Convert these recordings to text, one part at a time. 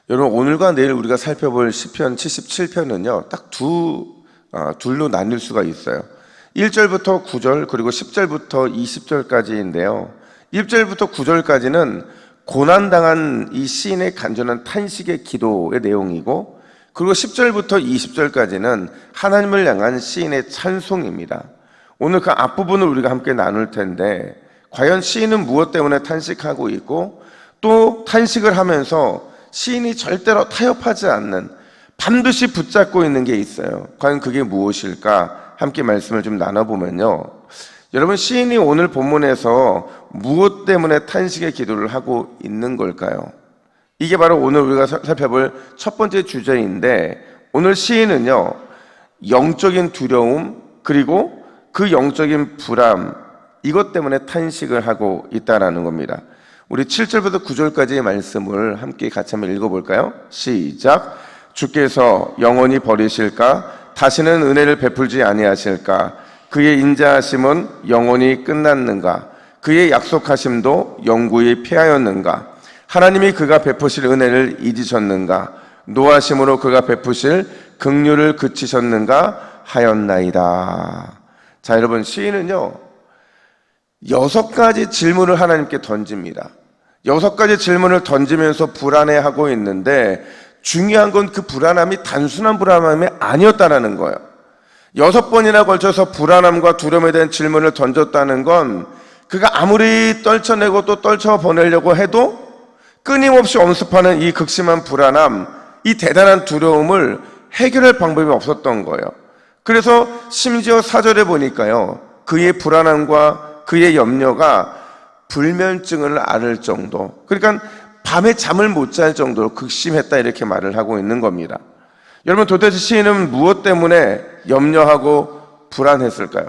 여러분, 오늘과 내일 우리가 살펴볼 시편 77편은요 딱 둘로 나뉠 수가 있어요. 1절부터 9절 그리고 10절부터 20절까지인데요, 1절부터 9절까지는 고난당한 이 시인의 간절한 탄식의 기도의 내용이고, 그리고 10절부터 20절까지는 하나님을 향한 시인의 찬송입니다. 오늘 그 앞부분을 우리가 함께 나눌 텐데, 과연 시인은 무엇 때문에 탄식하고 있고, 또 탄식을 하면서 시인이 절대로 타협하지 않는, 반드시 붙잡고 있는 게 있어요. 과연 그게 무엇일까? 함께 말씀을 좀 나눠보면요, 여러분, 시인이 오늘 본문에서 무엇 때문에 탄식의 기도를 하고 있는 걸까요? 이게 바로 오늘 우리가 살펴볼 첫 번째 주제인데, 오늘 시인은요 영적인 두려움 그리고 그 영적인 불안, 이것 때문에 탄식을 하고 있다는 겁니다. 우리 7절부터 9절까지의 말씀을 함께 같이 한번 읽어볼까요? 시작. 주께서 영원히 버리실까? 다시는 은혜를 베풀지 아니하실까? 그의 인자하심은 영원히 끝났는가? 그의 약속하심도 영구히 패하였는가? 하나님이 그가 베푸실 은혜를 잊으셨는가? 노하심으로 그가 베푸실 긍휼을 그치셨는가 하였나이다. 자, 여러분, 시인은요 6가지 질문을 하나님께 던집니다. 6가지 질문을 던지면서 불안해하고 있는데, 중요한 건 그 불안함이 단순한 불안함이 아니었다는 거예요. 6번이나 걸쳐서 불안함과 두려움에 대한 질문을 던졌다는 건, 그가 아무리 떨쳐내고 또 떨쳐보내려고 해도 끊임없이 엄습하는 이 극심한 불안함, 이 대단한 두려움을 해결할 방법이 없었던 거예요. 그래서 심지어 4절에 보니까요, 그의 불안함과 그의 염려가 불면증을 앓을 정도, 그러니까 밤에 잠을 못 잘 정도로 극심했다, 이렇게 말을 하고 있는 겁니다. 여러분, 도대체 시인은 무엇 때문에 염려하고 불안했을까요?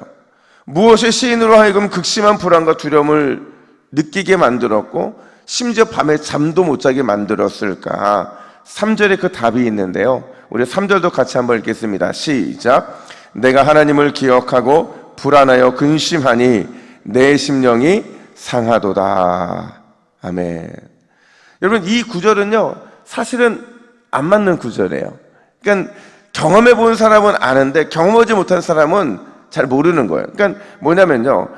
무엇이 시인으로 하여금 극심한 불안과 두려움을 느끼게 만들었고, 심지어 밤에 잠도 못 자게 만들었을까? 3절에 그 답이 있는데요, 우리 3절도 같이 한번 읽겠습니다. 시작. 내가 하나님을 기억하고 불안하여 근심하니 내 심령이 상하도다. 아멘. 여러분, 이 구절은요 사실은 안 맞는 구절이에요. 그러니까 경험해 본 사람은 아는데 경험하지 못한 사람은 잘 모르는 거예요. 그러니까 뭐냐면요,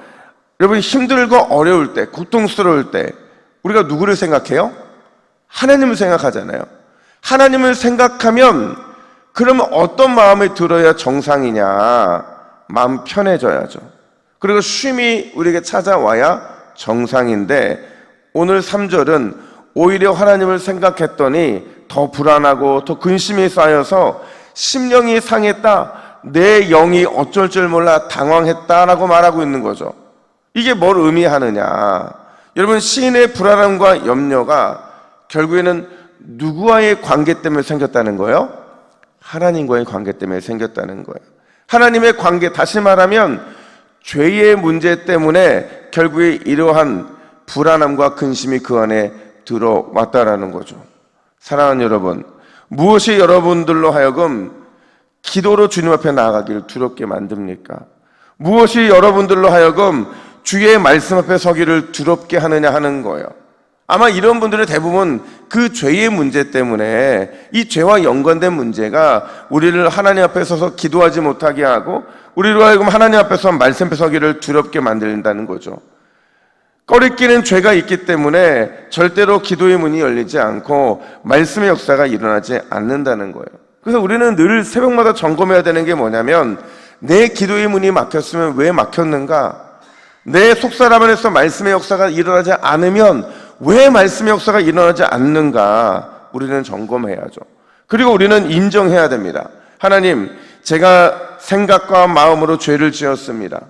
여러분, 힘들고 어려울 때, 고통스러울 때 우리가 누구를 생각해요? 하나님을 생각하잖아요. 하나님을 생각하면 그러면 어떤 마음이 들어야 정상이냐? 마음 편해져야죠. 그리고 쉼이 우리에게 찾아와야 정상인데, 오늘 3절은 오히려 하나님을 생각했더니 더 불안하고 더 근심이 쌓여서 심령이 상했다, 내 영이 어쩔 줄 몰라 당황했다라고 말하고 있는 거죠. 이게 뭘 의미하느냐? 여러분, 시인의 불안함과 염려가 결국에는 누구와의 관계 때문에 생겼다는 거예요? 하나님과의 관계 때문에 생겼다는 거예요. 하나님의 관계, 다시 말하면 죄의 문제 때문에 결국에 이러한 불안함과 근심이 그 안에 들어왔다라는 거죠. 사랑하는 여러분, 무엇이 여러분들로 하여금 기도로 주님 앞에 나아가기를 두렵게 만듭니까? 무엇이 여러분들로 하여금 주의 말씀 앞에 서기를 두렵게 하느냐 하는 거예요. 아마 이런 분들은 대부분 그 죄의 문제 때문에, 이 죄와 연관된 문제가 우리를 하나님 앞에 서서 기도하지 못하게 하고 우리로 하여금 하나님 앞에서 말씀 앞에 서기를 두렵게 만든다는 거죠. 꺼리끼는 죄가 있기 때문에 절대로 기도의 문이 열리지 않고 말씀의 역사가 일어나지 않는다는 거예요. 그래서 우리는 늘 새벽마다 점검해야 되는 게 뭐냐면, 내 기도의 문이 막혔으면 왜 막혔는가? 내 속사람 안에서 말씀의 역사가 일어나지 않으면 왜 말씀의 역사가 일어나지 않는가? 우리는 점검해야죠. 그리고 우리는 인정해야 됩니다. 하나님, 제가 생각과 마음으로 죄를 지었습니다.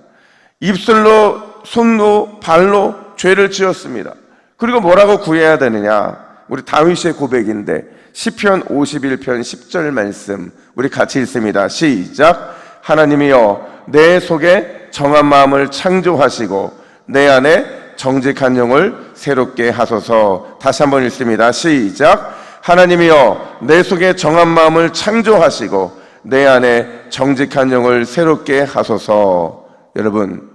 입술로, 손로, 발로 죄를 지었습니다. 그리고 뭐라고 구해야 되느냐? 우리 다윗의 고백인데 시편 51편 10절 말씀 우리 같이 읽습니다. 시작. 하나님이여, 내 속에 정한 마음을 창조하시고 내 안에 정직한 영을 새롭게 하소서. 다시 한번 읽습니다. 시작. 하나님이여, 내 속에 정한 마음을 창조하시고 내 안에 정직한 영을 새롭게 하소서. 여러분,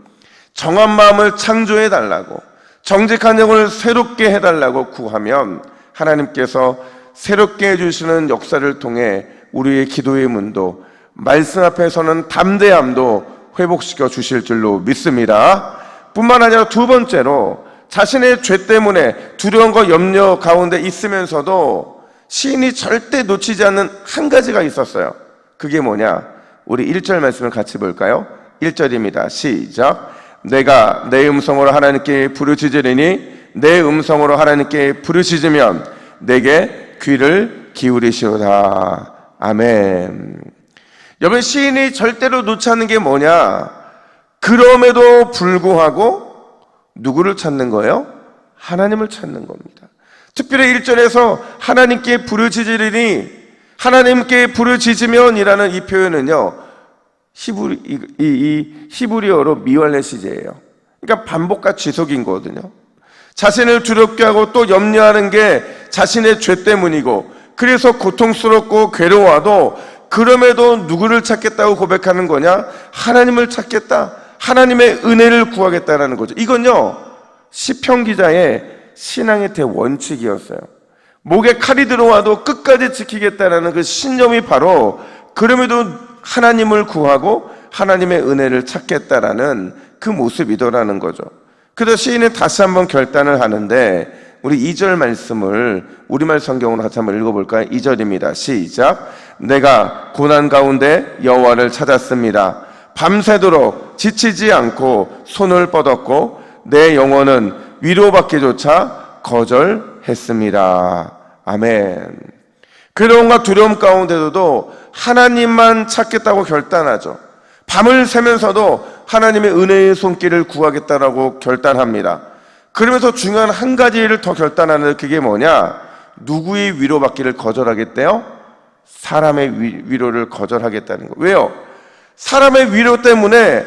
정한 마음을 창조해 달라고, 정직한 영을 새롭게 해달라고 구하면 하나님께서 새롭게 해주시는 역사를 통해 우리의 기도의 문도, 말씀 앞에서는 담대함도 회복시켜 주실 줄로 믿습니다. 뿐만 아니라 두 번째로, 자신의 죄 때문에 두려움과 염려 가운데 있으면서도 시인이 절대 놓치지 않는 한 가지가 있었어요. 그게 뭐냐? 우리 1절 말씀을 같이 볼까요? 1절입니다. 시작. 내가 내 음성으로 하나님께 부르짖으리니 내 음성으로 하나님께 부르짖으면 내게 귀를 기울이시오다. 아멘. 여러분, 시인이 절대로 놓지 않는 게 뭐냐? 그럼에도 불구하고 누구를 찾는 거예요? 하나님을 찾는 겁니다. 특별히 1절에서 하나님께 부르짖으리니, 하나님께 부르짖으면이라는 이 표현은요, 히브리어로 미왈레시제예요. 그러니까 반복과 지속인 거거든요. 자신을 두렵게 하고 또 염려하는 게 자신의 죄 때문이고, 그래서 고통스럽고 괴로워도 그럼에도 누구를 찾겠다고 고백하는 거냐? 하나님을 찾겠다. 하나님의 은혜를 구하겠다라는 거죠. 이건요, 시편 기자의 신앙의 대원칙이었어요. 목에 칼이 들어와도 끝까지 지키겠다라는 그 신념이 바로 그럼에도 하나님을 구하고 하나님의 은혜를 찾겠다라는 그 모습이더라는 거죠. 그래서 시인은 다시 한번 결단을 하는데, 우리 2절 말씀을 우리말 성경으로 같이 한번 읽어볼까요? 2절입니다. 시작. 내가 고난 가운데 여호와를 찾았습니다. 밤새도록 지치지 않고 손을 뻗었고 내 영혼은 위로받기조차 거절했습니다. 아멘. 괴로움과 두려움 가운데도 하나님만 찾겠다고 결단하죠. 밤을 새면서도 하나님의 은혜의 손길을 구하겠다라고 결단합니다. 그러면서 중요한 한 가지를 더 결단하는, 그게 뭐냐? 누구의 위로받기를 거절하겠대요? 사람의 위로를 거절하겠다는 거예요. 왜요? 사람의 위로 때문에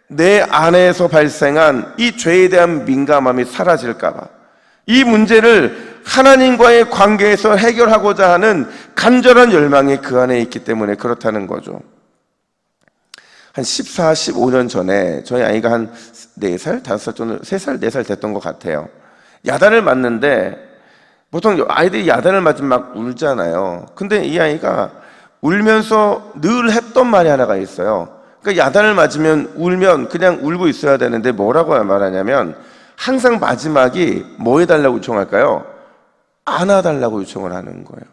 내 안에서 발생한 이 죄에 대한 민감함이 사라질까 봐, 이 문제를 하나님과의 관계에서 해결하고자 하는 간절한 열망이 그 안에 있기 때문에 그렇다는 거죠. 한 14, 15년 전에 저희 아이가 한 4살, 5살 정도, 3살, 4살 됐던 것 같아요. 야단을 맞는데, 보통 아이들이 야단을 맞으면 막 울잖아요. 근데 이 아이가 울면서 늘 했던 말이 하나가 있어요. 그러니까 야단을 맞으면 울면 그냥 울고 있어야 되는데 뭐라고 말하냐면, 항상 마지막이 뭐 해달라고 요청할까요? 안아달라고 요청을 하는 거예요.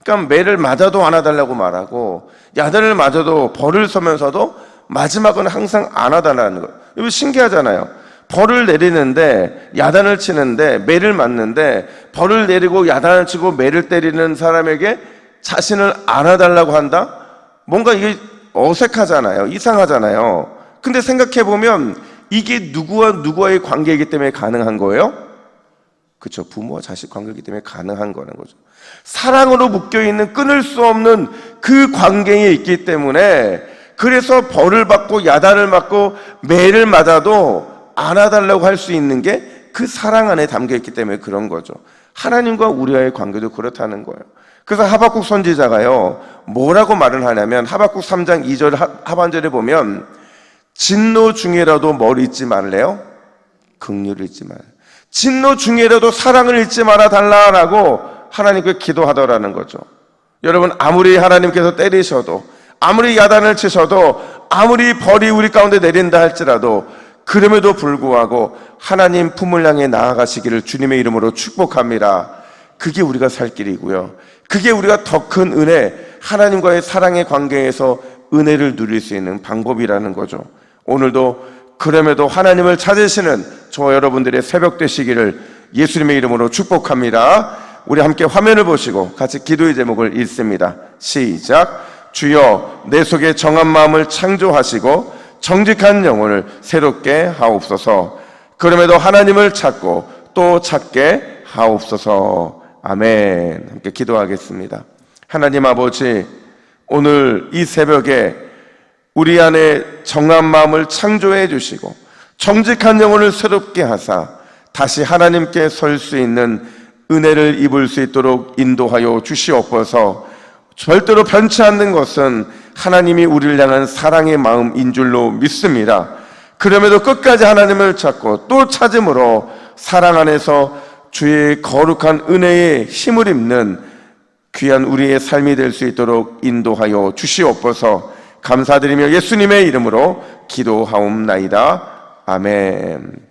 그러니까 매를 맞아도 안아달라고 말하고, 야단을 맞아도 벌을 서면서도 마지막은 항상 안아달라는 거예요. 이거 신기하잖아요. 벌을 내리는데, 야단을 치는데, 매를 맞는데, 벌을 내리고 야단을 치고 매를 때리는 사람에게 자신을 안아달라고 한다? 뭔가 이게 어색하잖아요. 이상하잖아요. 근데 생각해보면 이게 누구와 누구와의 관계이기 때문에 가능한 거예요? 그렇죠. 부모와 자식 관계이기 때문에 가능한 거는 거죠. 사랑으로 묶여있는 끊을 수 없는 그 관계에 있기 때문에, 그래서 벌을 받고 야단을 맞고 매를 맞아도 안아달라고 할 수 있는 게 그 사랑 안에 담겨있기 때문에 그런 거죠. 하나님과 우리와의 관계도 그렇다는 거예요. 그래서 하박국 선지자가요, 뭐라고 말을 하냐면, 하박국 3장 2절 하반절에 보면, 진노 중에라도 뭘 잊지 말래요? 긍휼을 잊지 말아요. 진노 중에라도 사랑을 잊지 말아 달라라고 하나님께 기도하더라는 거죠. 여러분, 아무리 하나님께서 때리셔도, 아무리 야단을 치셔도, 아무리 벌이 우리 가운데 내린다 할지라도, 그럼에도 불구하고 하나님 품을 향해 나아가시기를 주님의 이름으로 축복합니다. 그게 우리가 살 길이고요. 그게 우리가 더 큰 은혜, 하나님과의 사랑의 관계에서 은혜를 누릴 수 있는 방법이라는 거죠. 오늘도 그럼에도 하나님을 찾으시는 저와 여러분들의 새벽 되시기를 예수님의 이름으로 축복합니다. 우리 함께 화면을 보시고 같이 기도의 제목을 읽습니다. 시작. 주여, 내 속에 정한 마음을 창조하시고 정직한 영혼을 새롭게 하옵소서. 그럼에도 하나님을 찾고 또 찾게 하옵소서. 아멘. 함께 기도하겠습니다. 하나님 아버지, 오늘 이 새벽에 우리 안에 정한 마음을 창조해 주시고 정직한 영혼을 새롭게 하사 다시 하나님께 설 수 있는 은혜를 입을 수 있도록 인도하여 주시옵소서. 절대로 변치 않는 것은 하나님이 우리를 향한 사랑의 마음인 줄로 믿습니다. 그럼에도 끝까지 하나님을 찾고 또 찾음으로 사랑 안에서 주의 거룩한 은혜의 힘을 입는 귀한 우리의 삶이 될 수 있도록 인도하여 주시옵소서. 감사드리며 예수님의 이름으로 기도하옵나이다. 아멘.